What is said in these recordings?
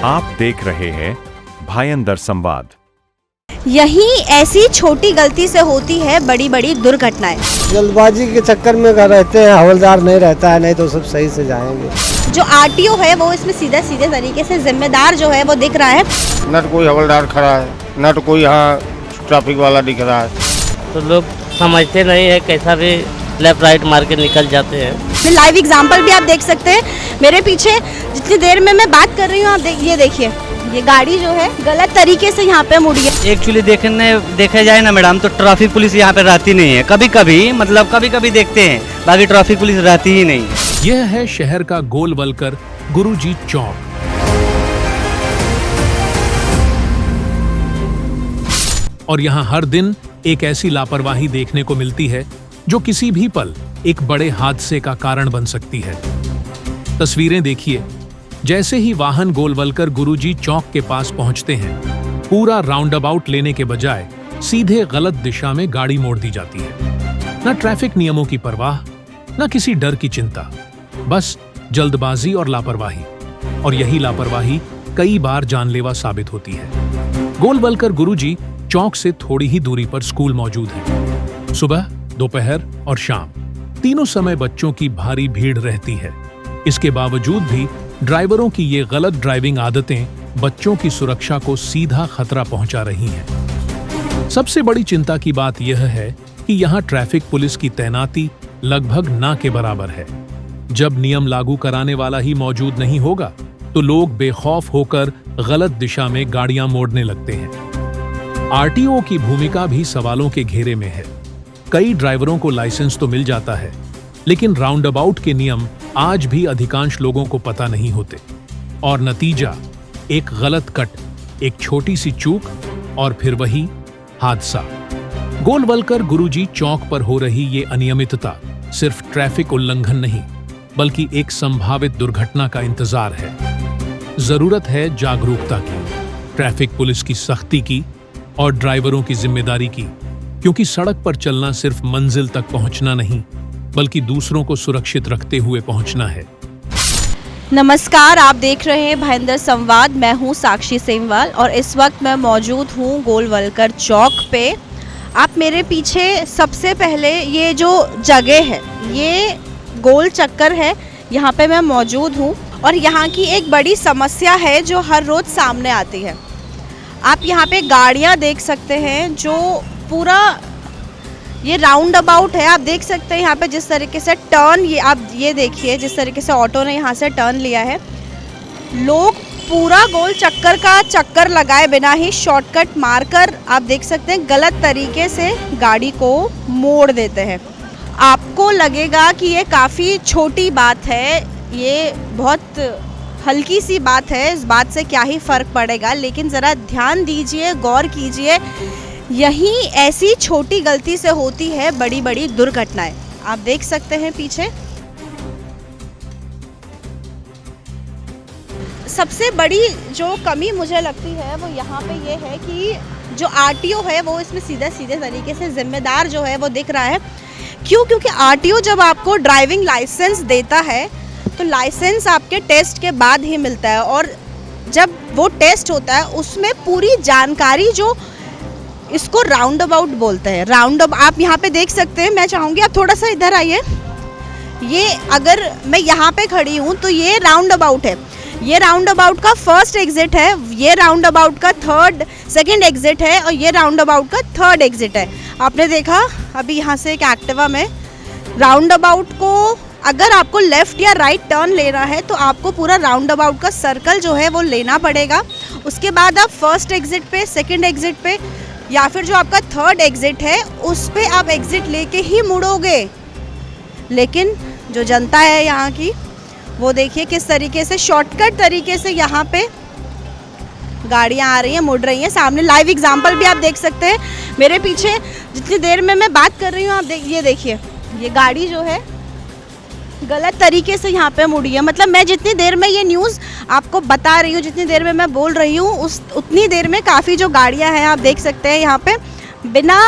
आप देख रहे हैं भायंदर संवाद। यही ऐसी छोटी गलती से होती है बड़ी बड़ी दुर्घटनाएं। जल्दबाजी के चक्कर में रहते हैं, हवलदार नहीं रहता है, नहीं तो सब सही से जाएंगे। जो आरटीओ है वो इसमें सीधे तरीके से जिम्मेदार जो है वो दिख रहा है। न तो कोई हवलदार खड़ा है, न तो कोई यहाँ ट्रैफिक वाला दिख रहा है। तो लोग समझते नहीं है, कैसा भी लेफ्ट राइट मार के निकल जाते हैं। लाइव एग्जांपल भी आप देख सकते हैं मेरे पीछे। जितनी देर में मैं बात कर रही हूँ आप ये देखिए, ये गाड़ी जो है गलत तरीके से यहाँ पे मुड़ी है। एक्चुअली देखा जाए ना मैडम, तो ट्रैफिक पुलिस यहाँ पे रहती नहीं है। कभी कभी देखते हैं, बाकी ट्रैफिक पुलिस रहती ही नहीं है। यह है शहर का गोलवलकर गुरुजी चौक। और यहाँ हर दिन एक ऐसी लापरवाही देखने को मिलती है जो किसी भी पल एक बड़े हादसे का कारण बन सकती है। तस्वीरें देखिए, जैसे ही वाहन गोलवलकर गुरुजी चौक के पास पहुंचते हैं, पूरा राउंड अबाउट लेने के बजाय सीधे गलत दिशा में गाड़ी मोड़ दी जाती है। न ट्रैफिक नियमों की परवाह, न किसी डर की चिंता, बस जल्दबाजी और लापरवाही। और यही लापरवाही कई बार जानलेवा साबित होती है। गोलवलकर गुरुजी चौक से थोड़ी ही दूरी पर स्कूल मौजूद है। सुबह, दोपहर और शाम तीनों समय बच्चों की भारी भीड़ रहती है। इसके बावजूद भी ड्राइवरों की ये गलत ड्राइविंग आदतें बच्चों की सुरक्षा को सीधा खतरा पहुंचा रही हैं। सबसे बड़ी चिंता की बात यह है कि यहाँ ट्रैफिक पुलिस की तैनाती लगभग ना के बराबर है। जब नियम लागू कराने वाला ही मौजूद नहीं होगा तो लोग बेखौफ होकर गलत दिशा में गाड़ियां मोड़ने लगते हैं। आरटीओ की भूमिका भी सवालों के घेरे में है। कई ड्राइवरों को लाइसेंस तो मिल जाता है, लेकिन राउंड अबाउट के नियम आज भी अधिकांश लोगों को पता नहीं होते। और नतीजा एक गलत कट, एक छोटी सी चूक और फिर वही हादसा। गोलवलकर गुरुजी चौक पर हो रही ये अनियमितता सिर्फ ट्रैफिक उल्लंघन नहीं, बल्कि एक संभावित दुर्घटना का इंतजार है। जरूरत है जागरूकता की, ट्रैफिक पुलिस की सख्ती की और ड्राइवरों की जिम्मेदारी की, क्योंकि सड़क पर चलना सिर्फ मंजिल तक पहुंचना नहीं, बल्कि दूसरों को सुरक्षित रखते हुए पहुंचना है। नमस्कार, आप देख रहे हैं भायंदर संवाद। मैं हूं साक्षी सेमवाल और इस वक्त मैं मौजूद हूं गोलवलकर चौक पे। आप मेरे पीछे सबसे पहले ये जो जगह है, ये गोल चक्कर है, यहाँ पे मैं मौजूद हूँ। और यहाँ की एक बड़ी समस्या है जो हर रोज सामने आती है। आप यहाँ पे गाड़ियाँ देख सकते हैं, जो पूरा ये राउंड अबाउट है। आप देख सकते हैं यहाँ पे जिस तरीके से टर्न, ये आप ये देखिए जिस तरीके से ऑटो ने यहाँ से टर्न लिया है। लोग पूरा गोल चक्कर का चक्कर लगाए बिना ही शॉर्टकट मारकर आप देख सकते हैं गलत तरीके से गाड़ी को मोड़ देते हैं। आपको लगेगा कि ये काफ़ी छोटी बात है, ये बहुत हल्की सी बात है, इस बात से क्या ही फ़र्क पड़ेगा, लेकिन ज़रा ध्यान दीजिए, गौर कीजिए। यही ऐसी छोटी गलती से होती है बड़ी बड़ी दुर्घटनाएं। आप देख सकते हैं पीछे। सबसे बड़ी जो कमी मुझे लगती है वो यहाँ पे ये है कि जो आरटीओ है वो इसमें सीधे तरीके से जिम्मेदार जो है वो दिख रहा है। क्यों? क्योंकि आरटीओ जब आपको ड्राइविंग लाइसेंस देता है तो लाइसेंस आपके टेस्ट के बाद ही मिलता है, और जब वो टेस्ट होता है उसमें पूरी जानकारी, जो इसको राउंड अबाउट बोलते हैं, आप यहाँ पे देख सकते हैं। मैं चाहूँगी आप थोड़ा सा इधर आइए। ये अगर मैं यहाँ पे खड़ी हूँ तो ये राउंड अबाउट है, ये राउंड अबाउट का फर्स्ट एग्जिट है, ये राउंड अबाउट का सेकंड एग्जिट है, और ये राउंड अबाउट का थर्ड एग्जिट है। आपने देखा अभी यहाँ से एक एक्टिवा में राउंड अबाउट को, अगर आपको लेफ्ट या राइट टर्न लेना है तो आपको पूरा राउंड अबाउट का सर्कल जो है वो लेना पड़ेगा। उसके बाद आप फर्स्ट एग्जिट पे, सेकंड एग्जिट पे, या फिर जो आपका थर्ड एग्जिट है उस पे आप एग्जिट लेके ही मुड़ोगे। लेकिन जो जनता है यहाँ की, वो देखिए किस तरीके से शॉर्टकट तरीके से यहाँ पे गाड़ियाँ आ रही हैं, मुड़ रही हैं। सामने लाइव एग्जांपल भी आप देख सकते हैं मेरे पीछे। जितनी देर में मैं बात कर रही हूँ आप ये देखिए, ये गाड़ी जो है गलत तरीके से यहाँ पे मुड़ी है। मतलब मैं जितनी देर में ये न्यूज़ आपको बता रही हूँ, जितनी देर में मैं बोल रही हूँ, उतनी देर में काफ़ी जो गाड़ियाँ हैं आप देख सकते हैं यहाँ पे बिना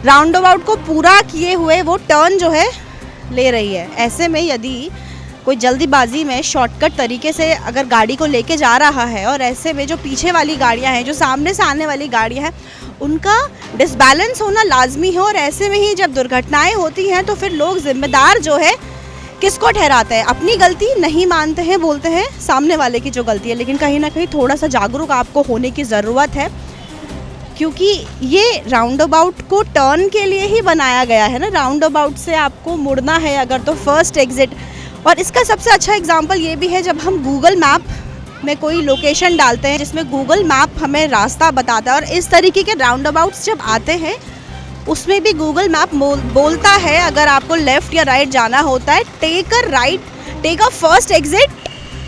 राउंड अबाउट को पूरा किए हुए वो टर्न जो है ले रही है। ऐसे में यदि कोई जल्दीबाजी में शॉर्टकट तरीके से अगर गाड़ी को लेके जा रहा है और ऐसे में जो पीछे वाली गाड़ियां हैं, जो सामने से आने वाली गाड़ियां हैं, उनका डिसबैलेंस होना लाजमी है। और ऐसे में ही जब दुर्घटनाएं होती हैं तो फिर लोग जिम्मेदार जो है किसको ठहराते हैं? अपनी गलती नहीं मानते हैं, बोलते हैं सामने वाले की जो गलती है। लेकिन कहीं ना कहीं थोड़ा सा जागरूक आपको होने की ज़रूरत है, क्योंकि ये राउंड अबाउट को टर्न के लिए ही बनाया गया है ना। राउंड अबाउट से आपको मुड़ना है अगर तो फर्स्ट एग्ज़िट। और इसका सबसे अच्छा एग्जांपल ये भी है, जब हम गूगल मैप में कोई लोकेशन डालते हैं जिसमें गूगल मैप हमें रास्ता बताता है, और इस तरीके के राउंड अबाउट्स जब आते हैं उसमें भी गूगल मैप बोलता है अगर आपको लेफ़्ट या राइट जाना होता है, take a right, take a first exit,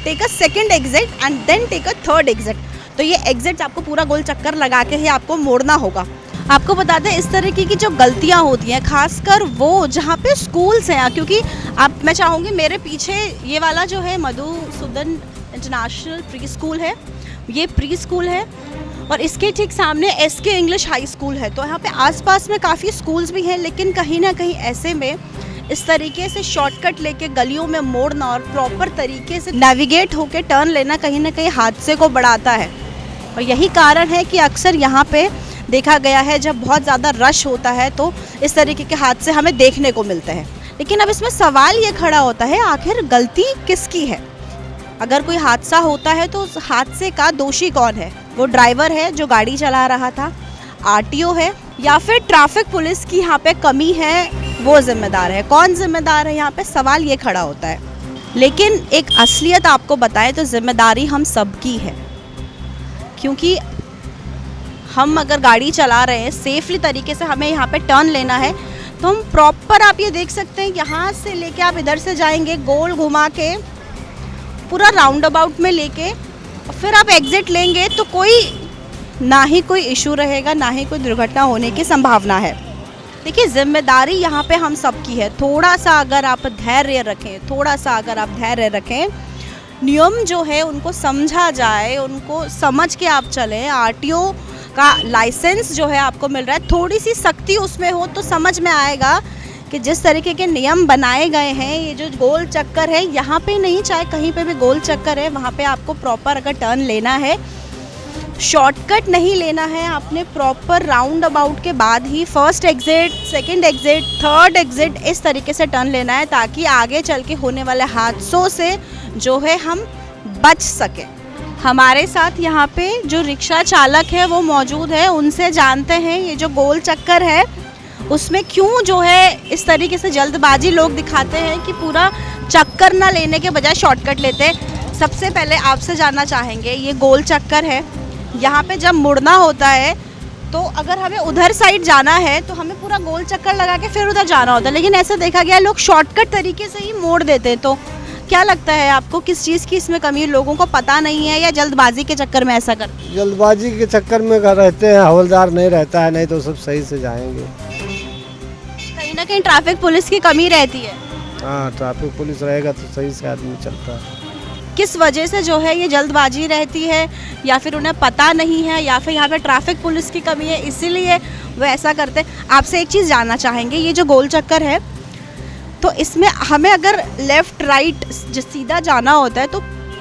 take a second exit and then take a third exit. तो ये एग्ज़िट्स आपको पूरा गोल चक्कर लगा के ही आपको मोड़ना होगा। आपको बता दें, इस तरीके की जो गलतियां होती हैं, खासकर वो जहाँ पे स्कूल्स हैं, क्योंकि मैं चाहूँगी मेरे पीछे ये वाला जो है मधुसूदन इंटरनेशनल प्री स्कूल है, ये प्री स्कूल है, और इसके ठीक सामने एसके इंग्लिश हाई स्कूल है। तो यहाँ पे आसपास में काफ़ी स्कूल्स भी हैं, लेकिन कहीं ना कहीं ऐसे में इस तरीके से शॉर्टकट लेके गलियों में मोड़ना और प्रॉपर तरीके से नेविगेट होके टर्न लेना कहीं ना कहीं हादसे को बढ़ाता है। और यही कारण है कि अक्सर यहाँ पे देखा गया है जब बहुत ज़्यादा रश होता है तो इस तरीके के हादसे हमें देखने को मिलते हैं। लेकिन अब इसमें सवाल ये खड़ा होता है, आखिर गलती किसकी है? अगर कोई हादसा होता है तो उस हादसे का दोषी कौन है? वो ड्राइवर है जो गाड़ी चला रहा था, आरटीओ है, या फिर ट्रैफिक पुलिस की यहाँ पे कमी है, वो जिम्मेदार है? कौन जिम्मेदार है? यहाँ पे सवाल ये खड़ा होता है। लेकिन एक असलियत आपको बताएं तो जिम्मेदारी हम सबकी है, क्योंकि हम अगर गाड़ी चला रहे हैं सेफली तरीके से, हमें यहाँ पे टर्न लेना है तो हम प्रॉपर, आप ये देख सकते हैं यहाँ से लेके आप इधर से जाएंगे गोल घुमा के पूरा राउंड अबाउट में लेके, फिर आप एग्ज़िट लेंगे तो ना ही कोई इशू रहेगा, ना ही कोई दुर्घटना होने की संभावना है। देखिए, जिम्मेदारी यहाँ पे हम सबकी है। थोड़ा सा अगर आप धैर्य रखें, नियम जो है उनको समझा जाए, उनको समझ के आप चलें। आरटीओ का लाइसेंस जो है आपको मिल रहा है, थोड़ी सी सख्ती उसमें हो तो समझ में आएगा कि जिस तरीके के नियम बनाए गए हैं, ये जो गोल चक्कर है यहाँ पे नहीं, चाहे कहीं पे भी गोल चक्कर है, वहाँ पे आपको प्रॉपर अगर टर्न लेना है, शॉर्टकट नहीं लेना है, आपने प्रॉपर राउंड अबाउट के बाद ही first exit, second exit, third exit इस तरीके से टर्न लेना है, ताकि आगे चल के होने वाले हादसों से जो है हम बच सकें। हमारे साथ यहाँ पे जो रिक्शा चालक है वो मौजूद है, उनसे जानते हैं ये जो गोल चक्कर है उसमें क्यों जो है इस तरीके से जल्दबाजी लोग दिखाते हैं कि पूरा चक्कर ना लेने के बजाय शॉर्टकट लेते हैं। सबसे पहले आपसे जानना चाहेंगे, ये गोल चक्कर है, यहाँ पे जब मुड़ना होता है तो अगर हमें उधर साइड जाना है तो हमें पूरा गोल चक्कर लगा के फिर उधर जाना होता है, लेकिन ऐसा देखा गया लोग शॉर्टकट तरीके से ही मोड़ देते हैं। तो क्या लगता है आपको, किस चीज़ की इसमें कमी है? लोगों को पता नहीं है या जल्दबाजी के चक्कर में ऐसा कर? जल्दबाजी के चक्कर में रहते हैं, हवलदार नहीं रहता है, नहीं तो सब सही से जाएंगे। कहीं ना कहीं ट्रैफिक पुलिस की कमी रहती है। हाँ, ट्रैफिक पुलिस रहेगा तो सही से आदमी चलता है। किस वजह से जो है ये जल्दबाजी रहती है, या फिर उन्हें पता नहीं है, या फिर यहाँ पे ट्रैफिक पुलिस की कमी है इसीलिए वो ऐसा करते हैं? आपसे एक चीज़ जानना चाहेंगे, ये जो गोल चक्कर है तो इसमें हमें अगर लेफ़्ट राइट सीधा जाना होता है तो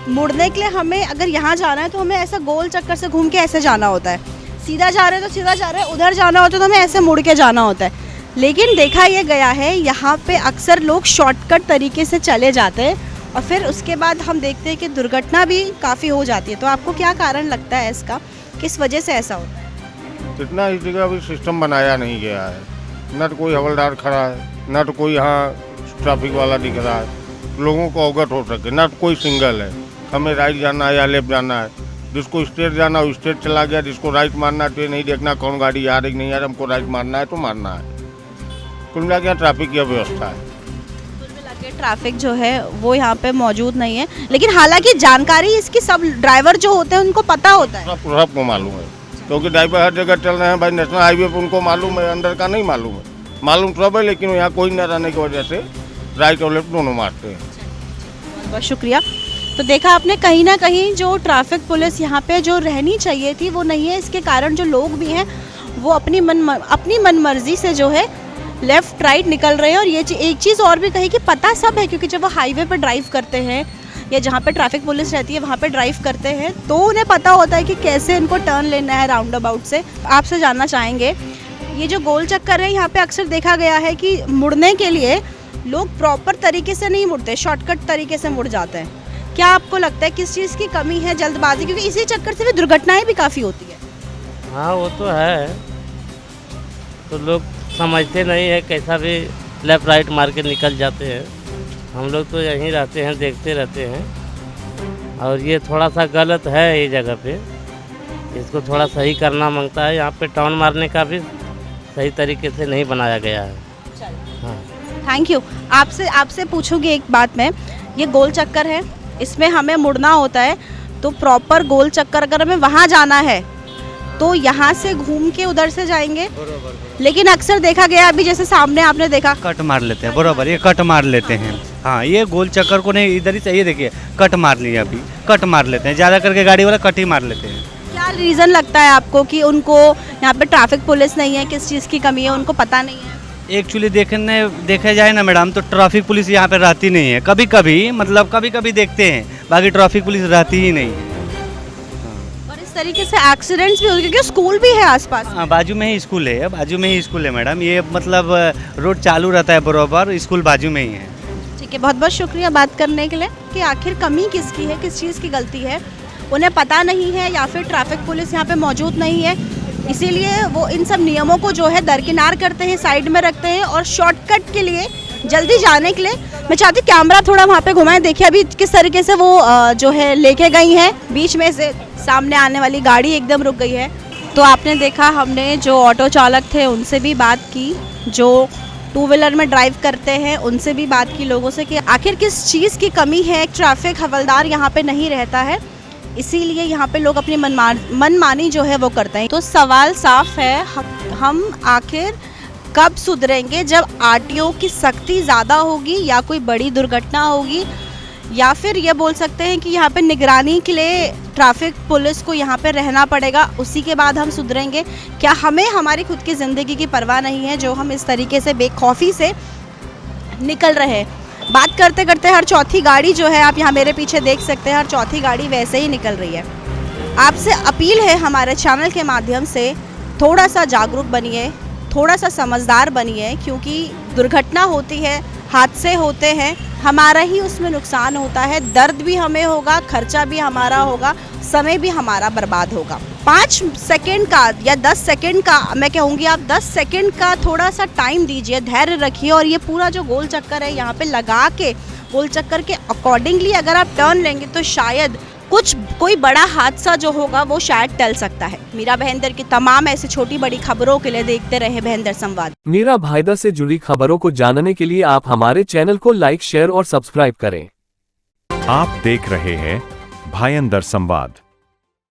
मुड़ने के लिए हमें अगर यहाँ जाना है तो हमें ऐसा गोल चक्कर से घूम के ऐसे जाना होता है, सीधा जा रहे हैं तो सीधा जा रहे हैं, उधर जाना होता है तो हमें ऐसे मुड़ के जाना होता है। लेकिन देखा ये गया है यहाँ पे अक्सर लोग शॉर्टकट तरीके से चले जाते हैं और फिर उसके बाद हम देखते हैं कि दुर्घटना भी काफ़ी हो जाती है। तो आपको क्या कारण लगता है इसका, किस वजह से ऐसा होता है? इतना इस जगह अभी सिस्टम बनाया नहीं गया है, न तो कोई हवलदार खड़ा है, न तो कोई यहाँ ट्रैफिक वाला दिख रहा है, लोगों को अवगत हो सके, न तो कोई सिंगल है, हमें राइट जाना है या लेफ्ट जाना है, जिसको स्ट्रेट जाना है स्ट्रेट चला गया, जिसको राइट मारना है तो ये नहीं देखना कौन गाड़ी आ रही नहीं आ रही, हमको राइट मारना है तो मारना है। कुल मिला के ट्रैफिक की व्यवस्था है, कुल मिला के ट्रैफिक जो है वो यहाँ पे मौजूद नहीं है, लेकिन हालांकि जानकारी इसकी सब ड्राइवर जो होते हैं उनको पता होता है, सबको मालूम है, क्योंकि ड्राइवर हर जगह चल रहे हैं भाई, नेशनल हाईवे पर उनको मालूम है, अंदर का नहीं मालूम है, मालूम सब है, लेकिन यहाँ कोई न रहने की वजह से राइट और लेफ्ट दोनों मारते हैं। बहुत शुक्रिया। तो देखा आपने, कहीं ना कहीं जो ट्रैफिक पुलिस यहाँ पे जो रहनी चाहिए थी वो नहीं है, इसके कारण जो लोग भी हैं वो अपनी मनमर्जी से जो है लेफ्ट राइट निकल रहे हैं। और ये एक चीज़ और भी कही कि पता सब है, क्योंकि जब वो हाईवे पर ड्राइव करते हैं या जहाँ पे ट्रैफिक पुलिस रहती है वहाँ पे ड्राइव करते हैं तो उन्हें पता होता है कि कैसे उनको टर्न लेना है राउंड अबाउट से। आपसे जानना चाहेंगे, ये जो गोल चक्कर है यहाँ पे अक्सर देखा गया है कि मुड़ने के लिए लोग प्रॉपर तरीके से नहीं मुड़ते, शॉर्टकट तरीके से मुड़ जाते हैं। क्या आपको लगता है किस चीज़ की कमी है, जल्दबाजी? क्योंकि इसी चक्कर से भी दुर्घटनाएं भी काफ़ी होती है। हाँ वो तो है, तो लोग समझते नहीं है, कैसा भी लेफ़्ट राइट मार के निकल जाते हैं। हम लोग तो यहीं रहते हैं, देखते रहते हैं, और ये थोड़ा सा गलत है ये जगह पे, इसको थोड़ा सही करना मांगता है। यहाँ पे टर्न मारने का भी सही तरीके से नहीं बनाया गया है। हाँ थैंक यू। आपसे पूछूंगी एक बात मैं, ये गोल चक्कर है, इसमें हमें मुड़ना होता है, तो प्रॉपर गोल चक्कर अगर हमें वहाँ जाना है तो यहाँ से घूम के उधर से जाएंगे, लेकिन अक्सर देखा गया अभी जैसे सामने आपने देखा कट मार लेते हैं, बरोबर, ये कट मार लेते हैं। हाँ, ये गोल चक्कर को नहीं, इधर ही चाहिए, देखिए कट मार लिया, अभी कट मार लेते हैं, ज़्यादा करके गाड़ी वाला कट ही मार लेते हैं। क्या रीज़न लगता है आपको कि उनको यहाँ पे ट्रैफिक पुलिस नहीं है, किस चीज़ की कमी है, उनको पता नहीं है? एक्चुअली देखा जाए ना मैडम, तो ट्रैफिक पुलिस यहाँ पे रहती नहीं है। कभी कभी मतलब कभी कभी देखते हैं, बाकी ट्रैफिक पुलिस रहती ही नहीं है। और इस तरीके से एक्सीडेंट्स भी होते हैं, क्योंकि स्कूल भी है आसपास। हाँ, बाजू में ही स्कूल है, बाजू में ही स्कूल है मैडम। ये मतलब रोड चालू रहता है बरोबर, स्कूल बाजू में ही है। ठीक है, बहुत बहुत शुक्रिया बात करने के लिए। कि आखिर कमी किसकी है, किस चीज़ की गलती है, उन्हें पता नहीं है या फिर ट्रैफिक पुलिस यहाँ पे मौजूद नहीं है, इसीलिए वो इन सब नियमों को जो है दरकिनार करते हैं, साइड में रखते हैं, और शॉर्टकट के लिए, जल्दी जाने के लिए। मैं चाहती हूँ कैमरा थोड़ा वहाँ पे घुमाएं, देखिए अभी किस तरीके से वो जो है लेके गई हैं, बीच में से सामने आने वाली गाड़ी एकदम रुक गई है। तो आपने देखा, हमने जो ऑटो चालक थे उनसे भी बात की, जो टू व्हीलर में ड्राइव करते हैं उनसे भी बात की, लोगों से, कि आखिर किस चीज़ की कमी है। ट्रैफिक हवलदार यहाँ पे नहीं रहता है, इसीलिए यहाँ पे लोग अपनी मनमानी जो है वो करते हैं। तो सवाल साफ है, हम आखिर कब सुधरेंगे? जब आरटीओ की सख्ती ज़्यादा होगी या कोई बड़ी दुर्घटना होगी, या फिर ये बोल सकते हैं कि यहाँ पे निगरानी के लिए ट्रैफिक पुलिस को यहाँ पे रहना पड़ेगा, उसी के बाद हम सुधरेंगे। क्या हमें हमारी खुद की ज़िंदगी की परवाह नहीं है, जो हम इस तरीके से बेखौफी से निकल रहे हैं? बात करते करते हर चौथी गाड़ी जो है, आप यहाँ मेरे पीछे देख सकते हैं, हर चौथी गाड़ी वैसे ही निकल रही है। आपसे अपील है हमारे चैनल के माध्यम से, थोड़ा सा जागरूक बनिए, थोड़ा सा समझदार बनिए, क्योंकि दुर्घटना होती है, हादसे होते हैं, हमारा ही उसमें नुकसान होता है, दर्द भी हमें होगा, खर्चा भी हमारा होगा, समय भी हमारा बर्बाद होगा। 5 सेकंड का या 10 सेकंड का, मैं कहूँगी आप 10 सेकंड का थोड़ा सा टाइम दीजिए, धैर्य रखिए, और ये पूरा जो गोल चक्कर है यहाँ पे लगा के, गोल चक्कर के अकॉर्डिंगली अगर आप टर्न लेंगे तो शायद कोई बड़ा हादसा जो होगा वो शायद टल सकता है। मीरा भाईंदर की तमाम ऐसी छोटी बड़ी खबरों के लिए देखते रहे भाईंदर संवाद। मीरा भाईंदर से जुड़ी खबरों को जानने के लिए आप हमारे चैनल को लाइक, शेयर और सब्सक्राइब करें। आप देख रहे हैं भाईंदर संवाद।